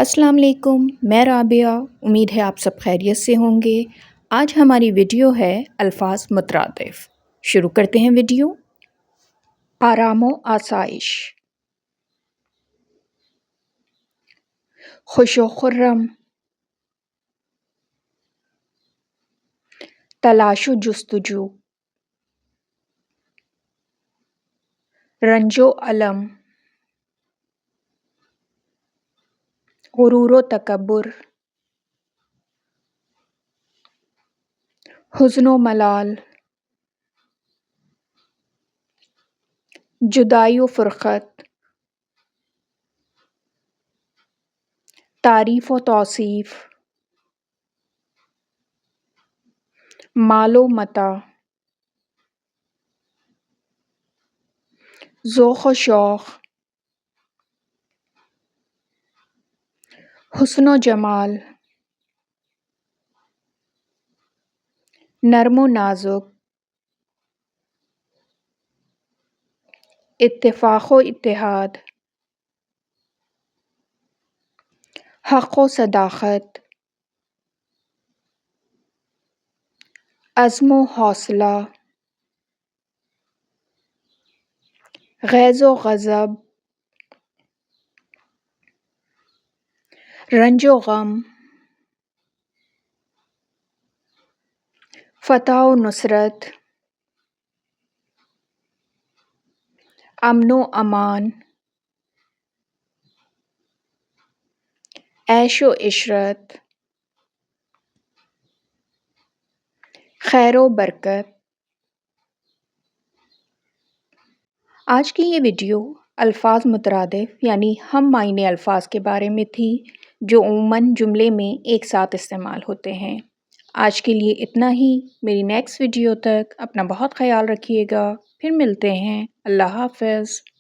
السلام علیکم، میں رابعہ۔ امید ہے آپ سب خیریت سے ہوں گے۔ آج ہماری ویڈیو ہے الفاظ مترادف۔ شروع کرتے ہیں ویڈیو۔ آرام و آسائش، خوش و خرم، تلاش و جستجو، رنج و الم، غرور و تکبر، حزن و ملال، جدائی و فرقت، تعریف و توصیف، مال و متاع، ذوق و شوق، حسن و جمال، نرم و نازک، اتفاق و اتحاد، حق و صداقت، عزم و حوصلہ، غیظ و غضب، رنج و غم، فتح و نصرت، امن و امان، عیش و عشرت، خیر و برکت۔ آج کی یہ ویڈیو الفاظ مترادف یعنی ہم معنی الفاظ کے بارے میں تھی جو عموماً جملے میں ایک ساتھ استعمال ہوتے ہیں۔ آج کے لیے اتنا ہی۔ میری نیکسٹ ویڈیو تک اپنا بہت خیال رکھیے گا۔ پھر ملتے ہیں۔ اللہ حافظ۔